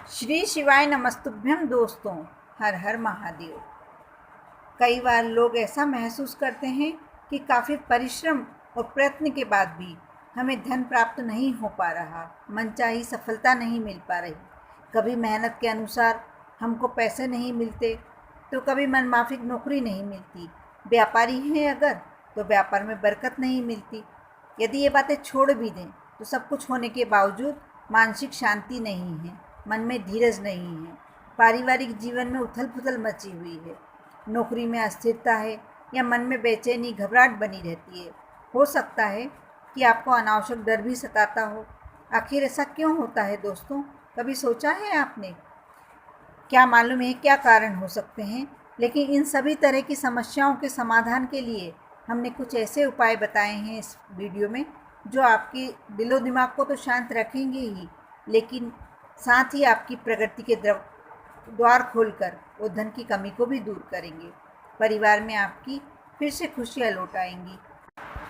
श्री शिवाय नमस्तुभ्यम दोस्तों। हर हर महादेव। कई बार लोग ऐसा महसूस करते हैं कि काफ़ी परिश्रम और प्रयत्न के बाद भी हमें धन प्राप्त नहीं हो पा रहा, मनचाही सफलता नहीं मिल पा रही। कभी मेहनत के अनुसार हमको पैसे नहीं मिलते, तो कभी मनमाफिक नौकरी नहीं मिलती। व्यापारी हैं अगर, तो व्यापार में बरकत नहीं मिलती। यदि ये बातें छोड़ भी दें तो सब कुछ होने के बावजूद मानसिक शांति नहीं है, मन में धीरज नहीं है, पारिवारिक जीवन में उथल पुथल मची हुई है, नौकरी में अस्थिरता है या मन में बेचैनी घबराहट बनी रहती है। हो सकता है कि आपको अनावश्यक डर भी सताता हो। आखिर ऐसा क्यों होता है दोस्तों? कभी सोचा है आपने? क्या मालूम है क्या कारण हो सकते हैं, लेकिन इन सभी तरह की समस्याओं के समाधान के लिए हमने कुछ ऐसे उपाय बताए हैं इस वीडियो में, जो आपके दिलो दिमाग को तो शांत रखेंगे ही, लेकिन साथ ही आपकी प्रगति के द्वार खोलकर वो धन की कमी को भी दूर करेंगे। परिवार में आपकी फिर से खुशियाँ लौट आएंगी।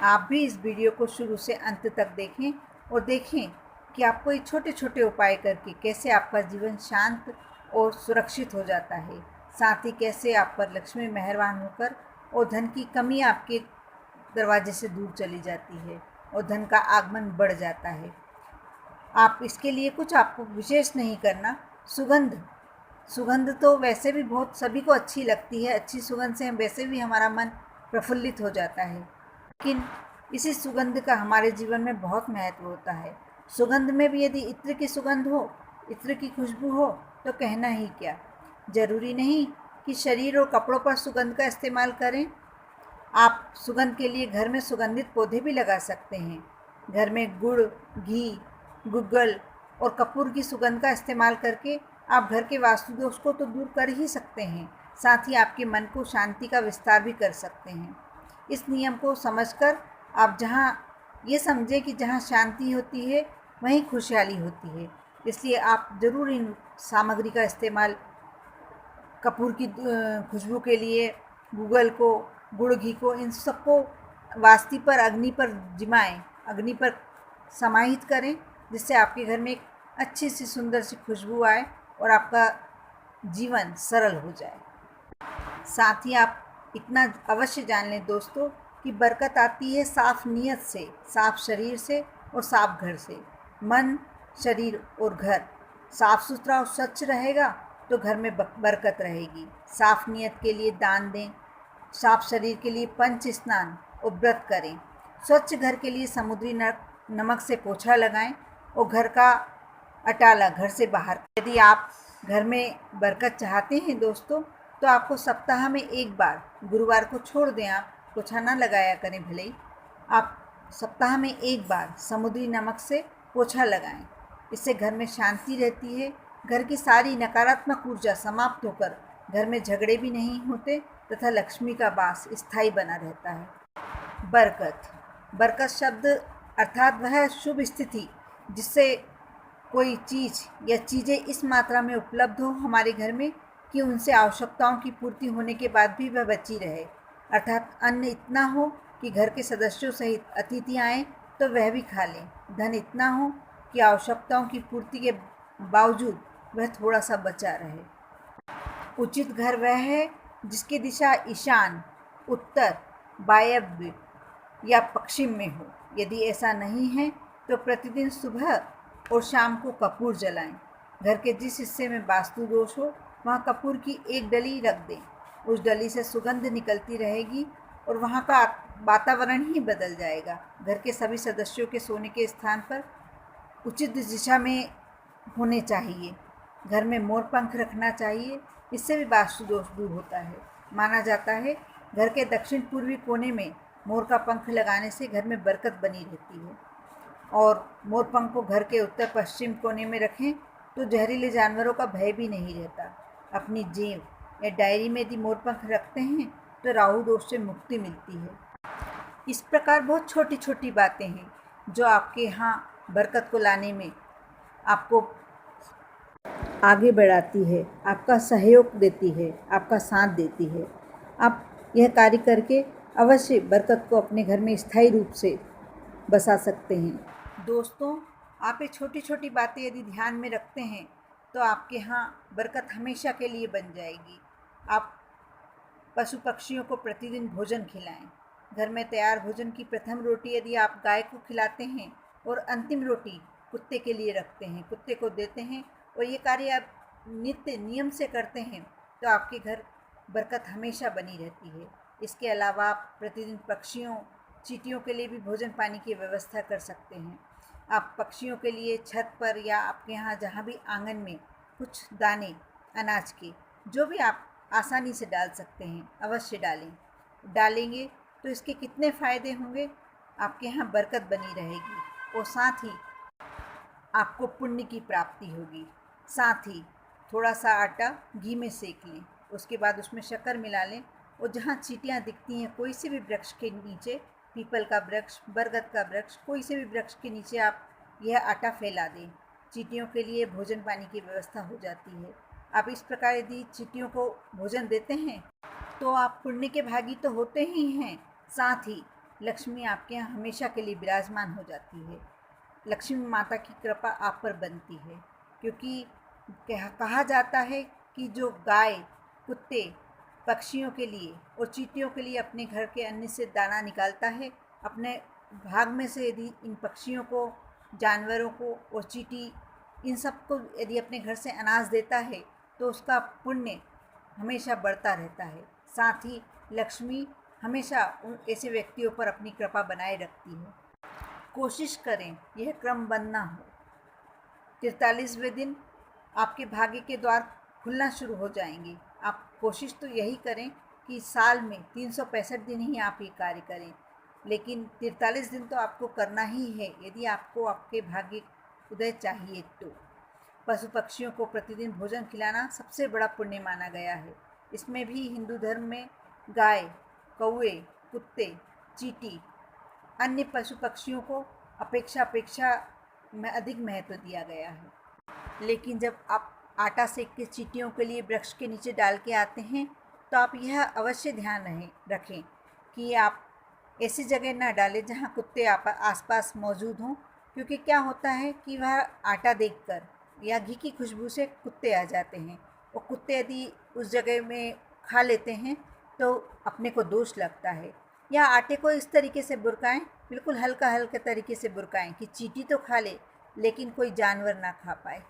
आप भी इस वीडियो को शुरू से अंत तक देखें और देखें कि आपको ये छोटे छोटे उपाय करके कैसे आपका जीवन शांत और सुरक्षित हो जाता है। साथ ही कैसे आप पर लक्ष्मी मेहरबान होकर और धन की कमी आपके दरवाजे से दूर चली जाती है और धन का आगमन बढ़ जाता है। आप इसके लिए कुछ आपको विशेष नहीं करना। सुगंध तो वैसे भी बहुत सभी को अच्छी लगती है। अच्छी सुगंध से वैसे भी हमारा मन प्रफुल्लित हो जाता है, लेकिन इसी सुगंध का हमारे जीवन में बहुत महत्व होता है। सुगंध में भी यदि इत्र की सुगंध हो, इत्र की खुशबू हो, तो कहना ही क्या। ज़रूरी नहीं कि शरीर और कपड़ों पर सुगंध का इस्तेमाल करें। आप सुगंध के लिए घर में सुगंधित पौधे भी लगा सकते हैं। घर में गुड़, घी, गुग्गल और कपूर की सुगंध का इस्तेमाल करके आप घर के वास्तु दोष को तो दूर कर ही सकते हैं, साथ ही आपके मन को शांति का विस्तार भी कर सकते हैं। इस नियम को समझकर आप ये समझें कि जहाँ शांति होती है वहीं खुशहाली होती है। इसलिए आप ज़रूर इन सामग्री का इस्तेमाल कपूर की खुशबू के लिए, गूगल को, गुड़ घी को, इन सबको वास्ती पर, अग्नि पर जिमाएं, अग्नि पर समाहित करें, जिससे आपके घर में एक अच्छी सी सुंदर सी खुशबू आए और आपका जीवन सरल हो जाए। साथ ही आप इतना अवश्य जान लें दोस्तों कि बरकत आती है साफ नीयत से, साफ शरीर से और साफ घर से। मन, शरीर और घर साफ सुथरा और स्वच्छ रहेगा तो घर में बरकत रहेगी। साफ नीयत के लिए दान दें, साफ शरीर के लिए पंच स्नान और व्रत करें, स्वच्छ घर के लिए समुद्री नमक से पोछा लगाएं और घर का अटाला घर से बाहर। यदि आप घर में बरकत चाहते हैं दोस्तों, तो आपको सप्ताह में एक बार, गुरुवार को छोड़ दें, आप पोछा ना लगाया करें भले ही, आप सप्ताह में एक बार समुद्री नमक से पोछा लगाएं। इससे घर में शांति रहती है, घर की सारी नकारात्मक ऊर्जा समाप्त होकर घर में झगड़े भी नहीं होते तथा लक्ष्मी का वास स्थायी बना रहता है। बरकत शब्द अर्थात वह शुभ स्थिति जिससे कोई चीज़ या चीज़ें इस मात्रा में उपलब्ध हो हमारे घर में कि उनसे आवश्यकताओं की पूर्ति होने के बाद भी वह बची रहे। अर्थात अन्न इतना हो कि घर के सदस्यों सहित अतिथि आएँ तो वह भी खा लें। धन इतना हो कि आवश्यकताओं की पूर्ति के बावजूद वह थोड़ा सा बचा रहे। उचित घर वह है जिसकी दिशा ईशान, उत्तर, वायव्य या पश्चिम में हो। यदि ऐसा नहीं है तो प्रतिदिन सुबह और शाम को कपूर जलाएं। घर के जिस हिस्से में वास्तु दोष हो वहाँ कपूर की एक डली रख दें। उस डली से सुगंध निकलती रहेगी और वहाँ का वातावरण ही बदल जाएगा। घर के सभी सदस्यों के सोने के स्थान पर उचित दिशा में होने चाहिए। घर में मोर पंख रखना चाहिए, इससे भी वास्तु दोष दूर होता है। माना जाता है घर के दक्षिण पूर्वी कोने में मोर का पंख लगाने से घर में बरकत बनी रहती है, और मोर पंख को घर के उत्तर पश्चिम कोने में रखें तो जहरीले जानवरों का भय भी नहीं रहता। अपनी जेब या डायरी में यदि मोर पंख रखते हैं तो राहु दोष से मुक्ति मिलती है। इस प्रकार बहुत छोटी छोटी बातें हैं जो आपके यहाँ बरकत को लाने में आपको आगे बढ़ाती है, आपका सहयोग देती है, आपका साथ देती है। आप यह कार्य करके अवश्य बरकत को अपने घर में स्थायी रूप से बसा सकते हैं। दोस्तों, आप ये छोटी छोटी बातें यदि ध्यान में रखते हैं तो आपके यहाँ बरकत हमेशा के लिए बन जाएगी। आप पशु पक्षियों को प्रतिदिन भोजन खिलाएं। घर में तैयार भोजन की प्रथम रोटी यदि आप गाय को खिलाते हैं और अंतिम रोटी कुत्ते के लिए रखते हैं, कुत्ते को देते हैं, और ये कार्य आप नित्य नियम से करते हैं, तो आपके घर बरकत हमेशा बनी रहती है। इसके अलावा आप प्रतिदिन पक्षियों, चींटियों के लिए भी भोजन पानी की व्यवस्था कर सकते हैं। आप पक्षियों के लिए छत पर या आपके यहाँ जहाँ भी आंगन में कुछ दाने अनाज के जो भी आप आसानी से डाल सकते हैं, अवश्य डालें। डालेंगे तो इसके कितने फ़ायदे होंगे, आपके यहाँ बरकत बनी रहेगी और साथ ही आपको पुण्य की प्राप्ति होगी। साथ ही थोड़ा सा आटा घी में सेक लें, उसके बाद उसमें शक्कर मिला लें, और जहाँ चींटियाँ दिखती हैं कोई से भी वृक्ष के नीचे, पीपल का वृक्ष, बरगद का वृक्ष, कोई से भी वृक्ष के नीचे आप यह आटा फैला दें। चींटियों के लिए भोजन पानी की व्यवस्था हो जाती है। आप इस प्रकार यदि चींटियों को भोजन देते हैं तो आप पुण्य के भागी तो होते ही हैं, साथ ही लक्ष्मी आपके यहाँ हमेशा के लिए विराजमान हो जाती है। लक्ष्मी माता की कृपा आप पर बनती है, क्योंकि कहा जाता है कि जो गाय, कुत्ते, पक्षियों के लिए और चींटियों के लिए अपने घर के अन्न से दाना निकालता है, अपने भाग में से यदि इन पक्षियों को, जानवरों को और चींटी, इन सब को यदि अपने घर से अनाज देता है तो उसका पुण्य हमेशा बढ़ता रहता है। साथ ही लक्ष्मी हमेशा उन ऐसे व्यक्तियों पर अपनी कृपा बनाए रखती है। कोशिश करें यह क्रम बंद ना हो। 43वें दिन आपके भाग्य के द्वार खुलना शुरू हो जाएंगे। आप कोशिश तो यही करें कि साल में 365 दिन ही आप ये कार्य करें, लेकिन 43 दिन तो आपको करना ही है यदि आपको आपके भाग्य उदय चाहिए तो। पशु पक्षियों को प्रतिदिन भोजन खिलाना सबसे बड़ा पुण्य माना गया है। इसमें भी हिंदू धर्म में गाय, कौवे, कुत्ते, चींटी, अन्य पशु पक्षियों को अपेक्षा में अधिक महत्व दिया गया है। लेकिन जब आप आटा सेक के चींटियों के लिए वृक्ष के नीचे डाल के आते हैं तो आप यह अवश्य ध्यान रखें कि आप ऐसी जगह ना डालें जहां कुत्ते आसपास मौजूद हों, क्योंकि क्या होता है कि वह आटा देखकर या घी की खुशबू से कुत्ते आ जाते हैं, और कुत्ते यदि उस जगह में खा लेते हैं तो अपने को दोष लगता है। या आटे को इस तरीके से बुरकाएं, बिल्कुल हल्का हल्के तरीके से बुरकाएं कि चींटी तो खा ले लेकिन कोई जानवर ना खा पाए।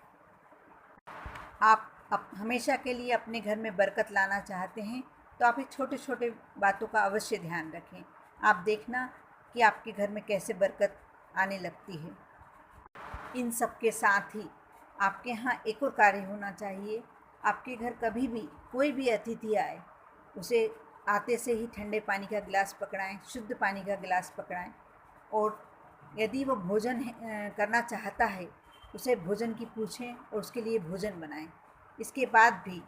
आप हमेशा के लिए अपने घर में बरकत लाना चाहते हैं तो आप इस छोटे छोटे बातों का अवश्य ध्यान रखें। आप देखना कि आपके घर में कैसे बरकत आने लगती है। इन सब के साथ ही आपके यहाँ एक और कार्य होना चाहिए। आपके घर कभी भी कोई भी अतिथि आए, उसे आते से ही ठंडे पानी का गिलास पकड़ाएं, शुद्ध पानी का गिलास पकड़ाएं, और यदि वो भोजन करना चाहता है उसे भोजन की पूछें और उसके लिए भोजन बनाएं। इसके बाद भी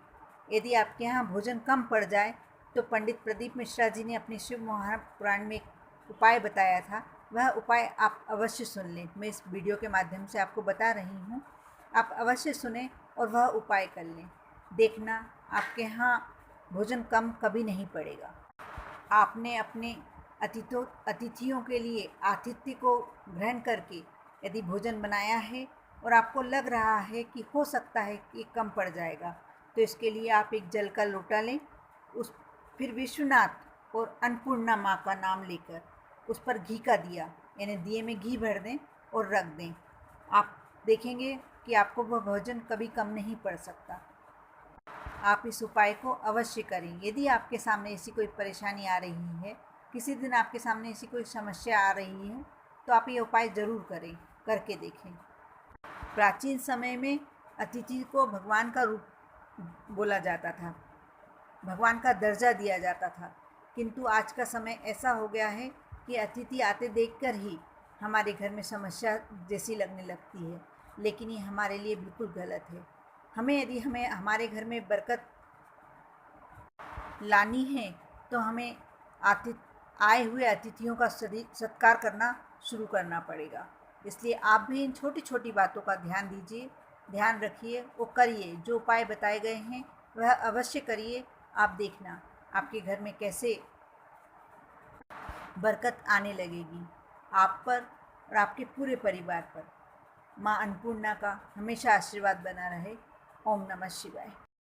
यदि आपके यहाँ भोजन कम पड़ जाए तो पंडित प्रदीप मिश्रा जी ने अपने शिव महापुराण में एक उपाय बताया था, वह उपाय आप अवश्य सुन लें। मैं इस वीडियो के माध्यम से आपको बता रही हूँ, आप अवश्य सुने और वह उपाय कर लें। देखना आपके यहाँ भोजन कम कभी नहीं पड़ेगा। आपने अपने अतिथियों के लिए आतिथ्य को ग्रहण करके यदि भोजन बनाया है और आपको लग रहा है कि हो सकता है कि कम पड़ जाएगा, तो इसके लिए आप एक जल का लोटा लें, फिर विश्वनाथ और अन्नपूर्णा माँ का नाम लेकर उस पर घी का दिया, यानी दिए में घी भर दें और रख दें। आप देखेंगे कि आपको वह भोजन कभी कम नहीं पड़ सकता। आप इस उपाय को अवश्य करें। यदि आपके सामने ऐसी कोई परेशानी आ रही है, किसी दिन आपके सामने ऐसी कोई समस्या आ रही है, तो आप ये उपाय ज़रूर करें, करके देखें। प्राचीन समय में अतिथि को भगवान का रूप बोला जाता था, भगवान का दर्जा दिया जाता था, किंतु आज का समय ऐसा हो गया है कि अतिथि आते देखकर ही हमारे घर में समस्या जैसी लगने लगती है, लेकिन ये हमारे लिए बिल्कुल गलत है। यदि हमारे घर में बरकत लानी है तो हमें आए हुए अतिथियों का सत्कार करना शुरू करना पड़ेगा। इसलिए आप भी इन छोटी छोटी बातों का ध्यान दीजिए, ध्यान रखिए और करिए। जो उपाय बताए गए हैं वह अवश्य करिए। आप देखना आपके घर में कैसे बरकत आने लगेगी, आप पर और आपके पूरे परिवार पर। माँ अन्नपूर्णा का हमेशा आशीर्वाद बना रहे। ओम नमः शिवाय।